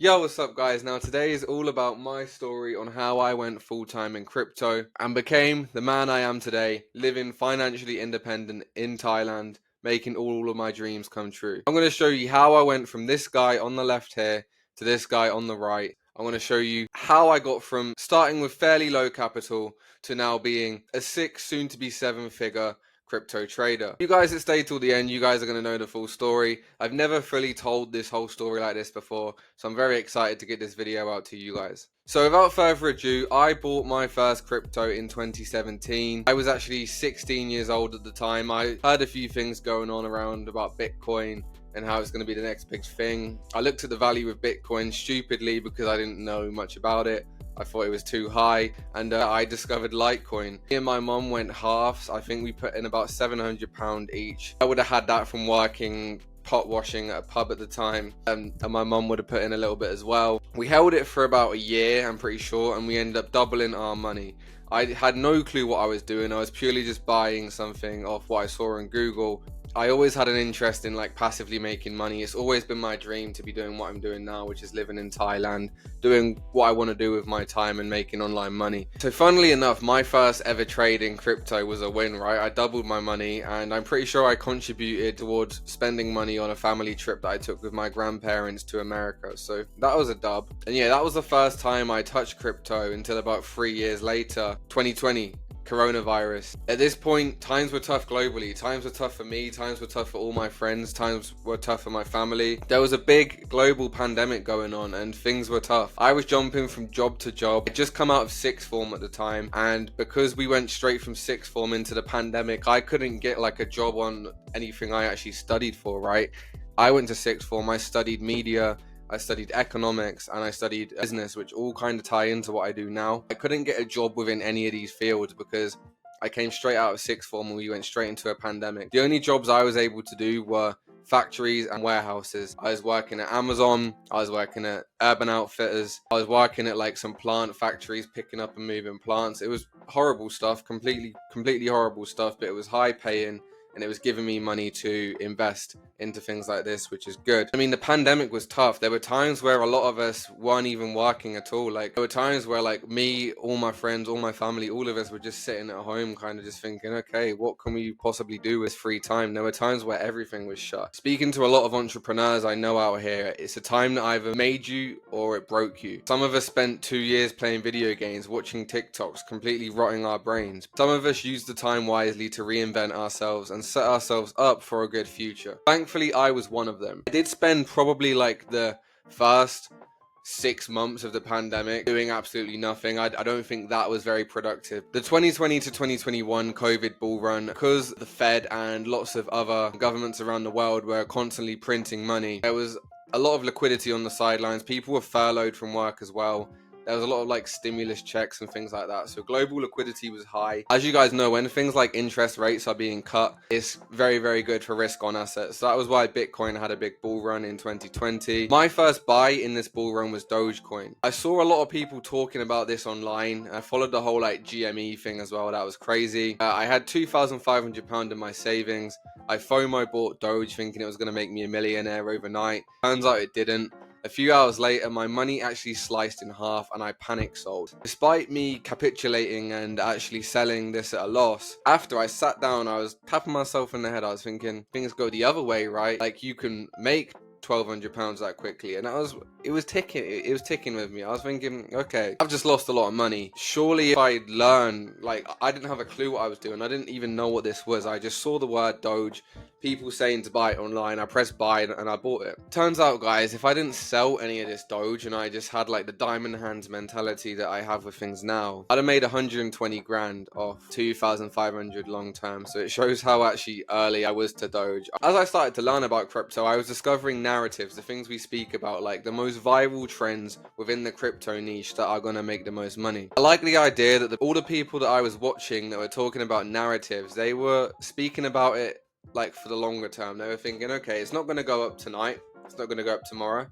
Yo, what's up guys? Now today is all about my story on how I went full-time in crypto and became the man I am today, living financially independent in Thailand, making all of my dreams come true. I'm going to show you how I went from this guy on the left here to this guy on the right. I'm going to show you how I got from starting with fairly low capital to now being a six, soon to be seven-figure crypto trader. You guys that stay till the end, you guys are going to know the full story. I've never fully told this whole story like this before, so I'm very excited to get this video out to you guys. So without further ado, I bought my first crypto in 2017. I was actually 16 years old at the time. I heard a few things going on around about Bitcoin and how it's going to be the next big thing. I looked at the value of Bitcoin stupidly because I didn't know much about it. I thought it was too high, and I discovered Litecoin. Me and my mum went halves. I think we put in about £700 each. I would have had that from working pot washing at a pub at the time, and my mum would have put in a little bit as well. We held it for about a year, I'm pretty sure, and we ended up doubling our money. I had no clue what I was doing. I was purely just buying something off what I saw on Google. I always had an interest in like passively making money. It's always been my dream to be doing what I'm doing now, which is living in Thailand, doing what I want to do with my time and making online money. So funnily enough, my first ever trade in crypto was a win, right? I doubled my money, and I'm pretty sure I contributed towards spending money on a family trip that I took with my grandparents to America. So that was a dub. And yeah, that was the first time I touched crypto until about 3 years later, 2020. Coronavirus. At this point, times were tough globally. Times were tough for me, times were tough for all my friends, times were tough for my family. There was a big global pandemic going on and things were tough. I was jumping from job to job. I'd just come out of sixth form at the time, and because we went straight from sixth form into the pandemic, I couldn't get like a job on anything I actually studied for, right? I went to sixth form, I studied media, I studied economics, and I studied business, which all kind of tie into what I do now. I couldn't get a job within any of these fields because I came straight out of sixth form and we went straight into a pandemic. The only jobs I was able to do were factories and warehouses. I was working at Amazon, I was working at Urban Outfitters, I was working at like some plant factories, picking up and moving plants. It was horrible stuff, completely horrible stuff, but it was high paying, and it was giving me money to invest into things like this, which is good. I mean, the pandemic was tough. There were times where a lot of us weren't even working at all. Like, there were times where like me, all my friends, all my family, all of us were just sitting at home kind of just thinking, okay, what can we possibly do with free time? There were times where everything was shut. Speaking to a lot of entrepreneurs I know out here, it's a time that either made you or it broke you. Some of us spent 2 years playing video games, watching TikToks, completely rotting our brains. Some of us used the time wisely to reinvent ourselves and set ourselves up for a good future. Thankfully, I was one of them. I did spend probably like the first 6 months of the pandemic doing absolutely nothing. I don't think that was very productive. The 2020 to 2021 COVID bull run, because the Fed and lots of other governments around the world were constantly printing money, there was a lot of liquidity on the sidelines. People were furloughed from work as well. There was a lot of like stimulus checks and things like that. So global liquidity was high. As you guys know, when things like interest rates are being cut, it's very good for risk on assets. So that was why Bitcoin had a big bull run in 2020. My first buy in this bull run was Dogecoin. I saw a lot of people talking about this online. I followed the whole like GME thing as well. That was crazy. I had £2,500 in my savings. I FOMO bought Doge thinking it was going to make me a millionaire overnight. Turns out it didn't. A few hours later, my money actually sliced in half and I panic sold. Despite me capitulating and actually selling this at a loss, after I sat down, I was tapping myself in the head. I was thinking, things go the other way, right? Like, you can make £1,200 that quickly, and it was ticking with me. I was thinking, okay, I've just lost a lot of money. Surely if I'd learn, like, I didn't have a clue what I was doing. I didn't even know what this was. I just saw the word Doge, people saying to buy it online. I pressed buy and I bought it. Turns out, guys, if I didn't sell any of this Doge and I just had like the diamond hands mentality that I have with things now, I'd have made 120 grand off 2,500 long term. So it shows how actually early I was to Doge. As I started to learn about crypto, I was discovering narratives, the things we speak about, like the most viral trends within the crypto niche that are going to make the most money. I like the idea that all the people that I was watching that were talking about narratives, they were speaking about it like for the longer term. They were thinking, okay, it's not going to go up tonight, it's not going to go up tomorrow,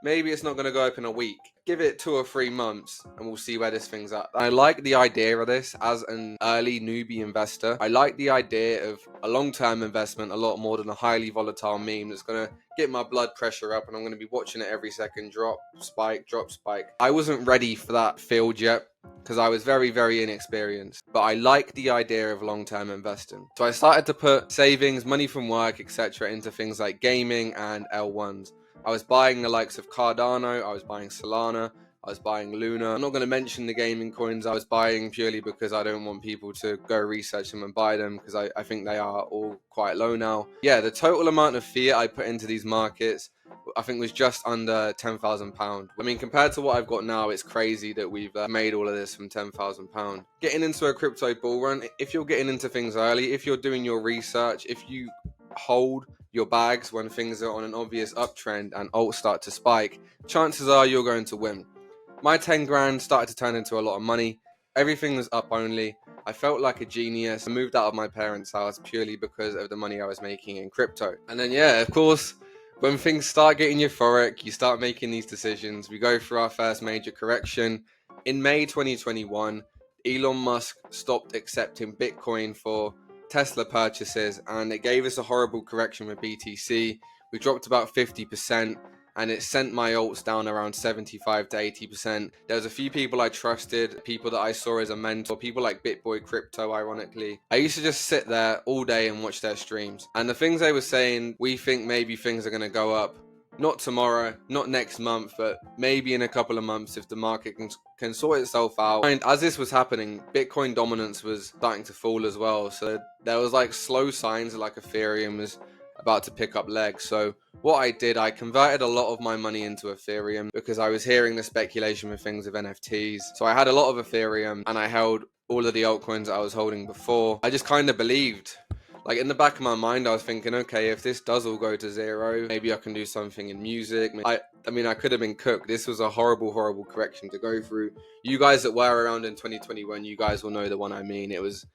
maybe it's not going to go up in a week. Give it 2 or 3 months and we'll see where this thing's at. I like the idea of this as an early newbie investor. I like the idea of a long-term investment a lot more than a highly volatile meme that's going to get my blood pressure up and I'm going to be watching it every second drop, spike, drop, spike. I wasn't ready for that field yet because I was very, very inexperienced. But I like the idea of long-term investing. So I started to put savings, money from work, etc. into things like gaming and L1s. I was buying the likes of Cardano, I was buying Solana, I was buying Luna. I'm not going to mention the gaming coins I was buying purely because I don't want people to go research them and buy them because I think they are all quite low now. Yeah, the total amount of fiat I put into these markets I think was just under £10,000. I mean, compared to what I've got now, it's crazy that we've made all of this from £10,000. Getting into a crypto bull run, if you're getting into things early, if you're doing your research, if you hold your bags when things are on an obvious uptrend and alts start to spike, chances are you're going to win. My 10 grand started to turn into a lot of money. Everything was up only. I felt like a genius. I moved out of my parents' house purely because of the money I was making in crypto. And then, yeah, of course, when things start getting euphoric, you start making these decisions. We go through our first major correction. In May 2021, Elon Musk stopped accepting Bitcoin for Tesla purchases, and it gave us a horrible correction with BTC. We dropped about 50%. And it sent my alts down around 75 to 80%. There was a few people I trusted, people that I saw as a mentor, people like BitBoy Crypto, ironically. I used to just sit there all day and watch their streams. And the things they were saying, we think maybe things are going to go up. Not tomorrow, not next month, but maybe in a couple of months if the market can sort itself out. And as this was happening, Bitcoin dominance was starting to fall as well. So there was like slow signs like Ethereum was about to pick up legs. So what I did, I converted a lot of my money into Ethereum because I was hearing the speculation with things of NFTs. So I had a lot of Ethereum and I held all of the altcoins that I was holding before. I just kind of believed. Like in the back of my mind, I was thinking, okay, if this does all go to zero, maybe I can do something in music. I mean, I could have been cooked. This was a horrible, horrible correction to go through. You guys that were around in 2021, you guys will know the one I mean. It was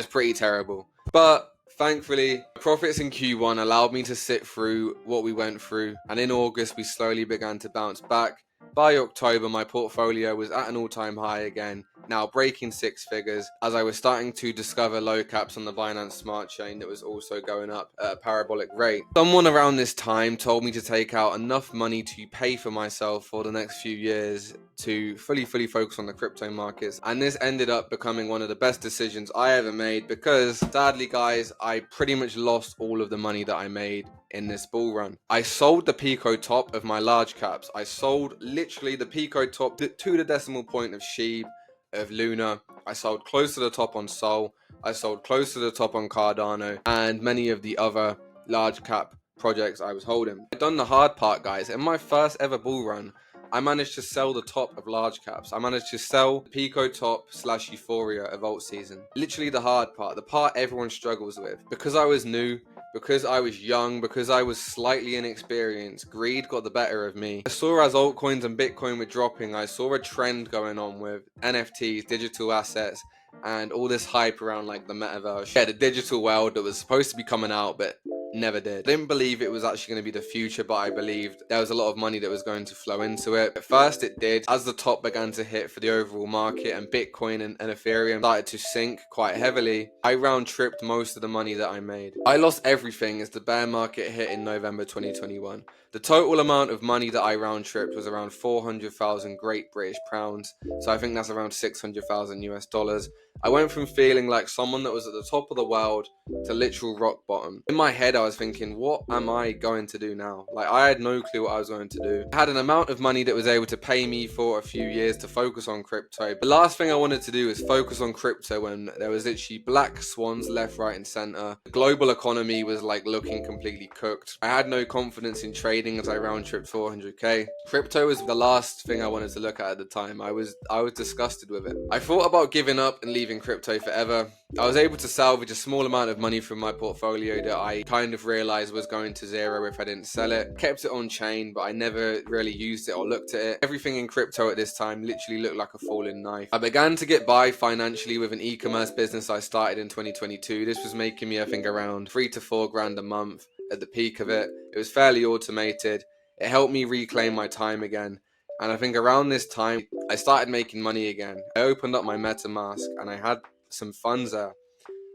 pretty terrible. But thankfully, profits in Q1 allowed me to sit through what we went through, and in August we slowly began to bounce back. By October, my portfolio was at an all-time high again, now breaking 6 figures, as I was starting to discover low caps on the Binance Smart Chain that was also going up at a parabolic rate. Someone around this time told me to take out enough money to pay for myself for the next few years to fully focus on the crypto markets, and this ended up becoming one of the best decisions I ever made because, sadly guys, I pretty much lost all of the money that I made in this bull run. I sold the Pico top of my large caps. I sold literally the Pico top to the decimal point of Sheeb, of Luna. I sold close to the top on Sol. I sold close to the top on Cardano and many of the other large cap projects I was holding. I've done the hard part, guys. In my first ever bull run, I managed to sell the top of large caps. I managed to sell the Pico top / Euphoria of alt season. Literally the hard part, the part everyone struggles with. Because I was new, because I was young, because I was slightly inexperienced, greed got the better of me. I saw as altcoins and Bitcoin were dropping, I saw a trend going on with NFTs, digital assets, and all this hype around like the metaverse. Yeah, the digital world that was supposed to be coming out, but never did. I didn't believe it was actually going to be the future, but I believed there was a lot of money that was going to flow into it. At first it did. As the top began to hit for the overall market and Bitcoin and Ethereum started to sink quite heavily, I round tripped most of the money that I made. I lost everything as the bear market hit in November 2021. The total amount of money that I round tripped was around 400,000 Great British pounds. So I think that's around 600,000 US dollars. I went from feeling like someone that was at the top of the world to literal rock bottom. In my head, I was thinking, what am I going to do now? Like, I had no clue what I was going to do. I had an amount of money that was able to pay me for a few years to focus on crypto. The last thing I wanted to do was focus on crypto when there was literally black swans left, right, and center. The global economy was like looking completely cooked. I had no confidence in trading as I round tripped 400k. Crypto was the last thing I wanted to look at the time. I was disgusted with it. I thought about giving up and leaving crypto forever. I was able to salvage a small amount of money from my portfolio that I kind of realized was going to zero if I didn't sell it. Kept it on chain, but I never really used it or looked at it. Everything in crypto at this time literally looked like a falling knife. I began to get by financially with an e-commerce business I started in 2022. This was making me, I think, around 3 to 4 grand a month at the peak of it. It was fairly automated. It helped me reclaim my time again. And I think around this time, I started making money again. I opened up my MetaMask and I had some funds there.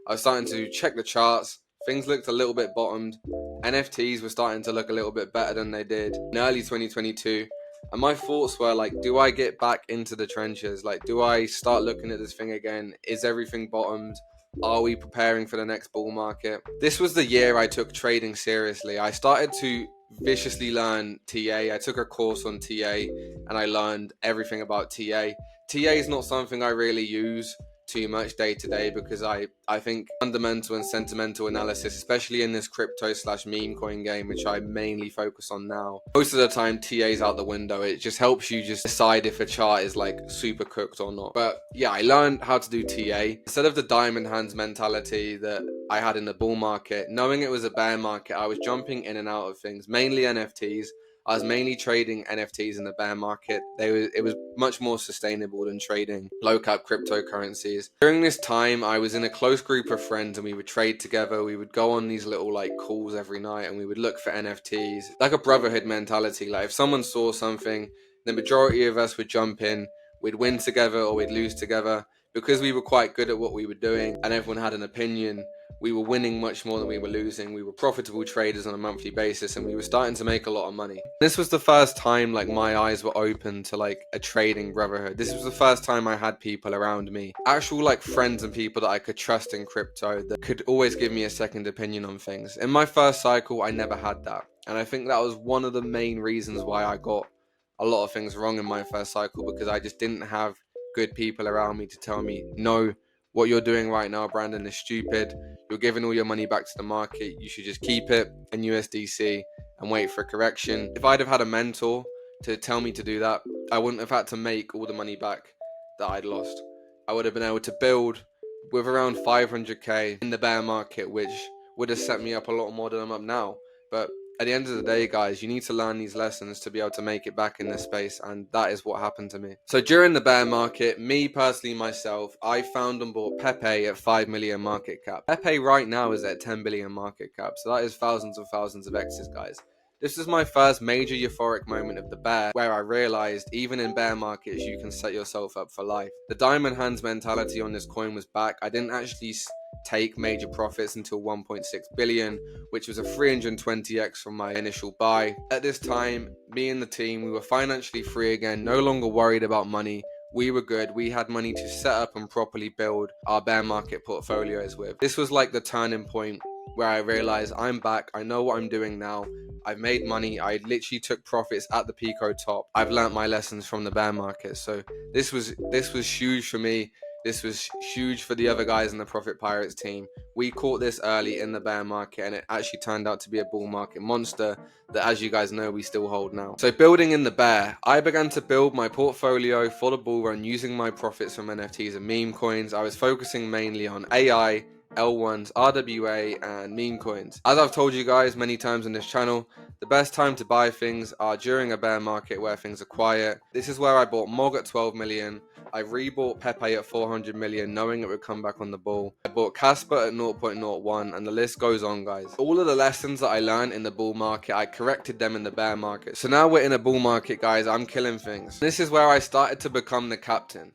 I was starting to check the charts. Things looked a little bit bottomed. NFTs were starting to look a little bit better than they did in early 2022. And my thoughts were like, do I get back into the trenches? Like, do I start looking at this thing again? Is everything bottomed? Are we preparing for the next bull market? This was the year I took trading seriously. I started to viciously learn TA. I took a course on TA and I learned everything about TA. TA is not something I really use too much day to day because I think fundamental and sentimental analysis, especially in this crypto/meme coin game, which I mainly focus on now, most of the time TA's out the window. It just helps you just decide if a chart is like super cooked or not. But yeah, I learned how to do TA instead of the diamond hands mentality that I had in the bull market. Knowing it was a bear market, I was jumping in and out of things, mainly NFTs. I was mainly trading NFTs in the bear market. It was much more sustainable than trading low cap cryptocurrencies. During this time, I was in a close group of friends and we would trade together. We would go on these little like calls every night and we would look for NFTs, like a brotherhood mentality. Like if someone saw something, the majority of us would jump in. We'd win together or we'd lose together. Because we were quite good at what we were doing and everyone had an opinion, we were winning much more than we were losing. We were profitable traders on a monthly basis and we were starting to make a lot of money. This was the first time like my eyes were open to like a trading brotherhood. This was the first time I had people around me, actual like friends and people that I could trust in crypto that could always give me a second opinion on things. In my first cycle, I never had that. And I think that was one of the main reasons why I got a lot of things wrong in my first cycle, because I just didn't have good people around me to tell me, no, what you're doing right now, Brandon, is stupid. You're giving all your money back to the market. You should just keep it in USDC and wait for a correction. If I'd have had a mentor to tell me to do that, I wouldn't have had to make all the money back that I'd lost. I would have been able to build with around 500k in the bear market, which would have set me up a lot more than I'm up now. But at the end of the day, guys, you need to learn these lessons to be able to make it back in this space, and that is what happened to me. So during the bear market, me personally, myself, I found and bought PEPE at 5 million market cap. PEPE right now is at 10 billion market cap, so that is thousands and thousands of X's, guys. This is my first major euphoric moment of the bear, where I realized even in bear markets, you can set yourself up for life. The diamond hands mentality on this coin was back. I didn't actually take major profits until 1.6 billion, which was a 320x from my initial buy. At this time, me and the team, we were financially free again, no longer worried about money. We were good. We had money to set up and properly build our bear market portfolios with. This was like the turning point where I realized I'm back. I know what I'm doing now. I've made money. I literally took profits at the Pico top. I've learnt my lessons from the bear market. So this was huge for me. This was huge for the other guys in the Profit Pirates team. We caught this early in the bear market and it actually turned out to be a bull market monster that, as you guys know, we still hold now. So building in the bear, I began to build my portfolio for the bull run using my profits from NFTs and meme coins. I was focusing mainly on AI, L1s, RWA, and meme coins. As I've told you guys many times on this channel, the best time to buy things are during a bear market where things are quiet. This is where I bought MOG at 12 million. I rebought PEPE at 400 million, knowing it would come back on the bull. I bought Casper at 0.01, and the list goes on, guys. All of the lessons that I learned in the bull market, I corrected them in the bear market. So now we're in a bull market, guys. I'm killing things. This is where I started to become the captain.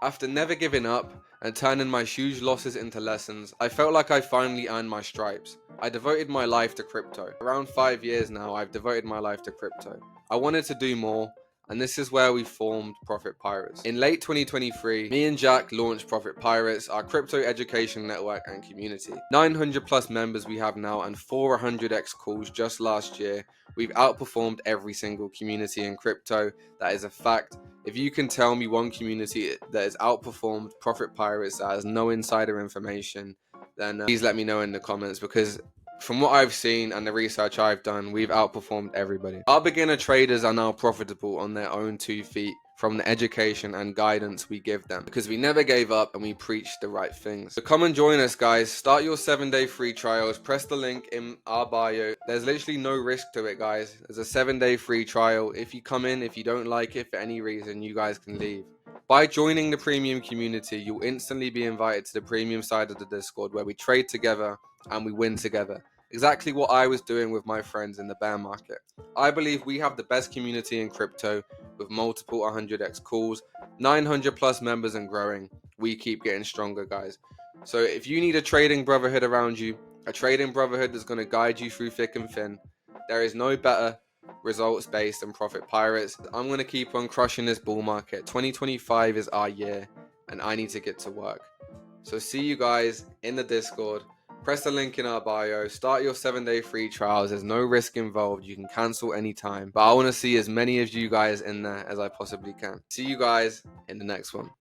After never giving up and turning my huge losses into lessons, I felt like I finally earned my stripes. I devoted my life to crypto. Around 5 years now, I've devoted my life to crypto. I wanted to do more, and this is where we formed Profit Pirates. In late 2023, me and Jack launched Profit Pirates, our crypto education network and community. 900 plus members we have now and 400x calls just last year. We've outperformed every single community in crypto. That is a fact. If you can tell me one community that has outperformed Profit Pirates that has no insider information, then please let me know in the comments, because from what I've seen and the research I've done, we've outperformed everybody. Our beginner traders are now profitable on their own 2 feet from the education and guidance we give them, because we never gave up and we preached the right things. So come and join us, guys. Start your 7-day free trials. Press the link in our bio. There's literally no risk to it, guys. There's a 7-day free trial. If you come in, if you don't like it for any reason, you guys can leave. By joining the premium community, you'll instantly be invited to the premium side of the Discord, where we trade together and we win together. exactly what I was doing with my friends in the bear market. I believe we have the best community in crypto with multiple 100x calls, 900 plus members and growing. We keep getting stronger, guys. So if you need a trading brotherhood around you, a trading brotherhood that's going to guide you through thick and thin, there is no better results based and profit pirates. I'm going to keep on crushing this bull market. 2025 is our year and I need to get to work. So see you guys in the Discord. Press the link in our bio. Start your 7-day free trials. There's no risk involved. You can cancel anytime. But I want to see as many of you guys in there as I possibly can. See you guys in the next one.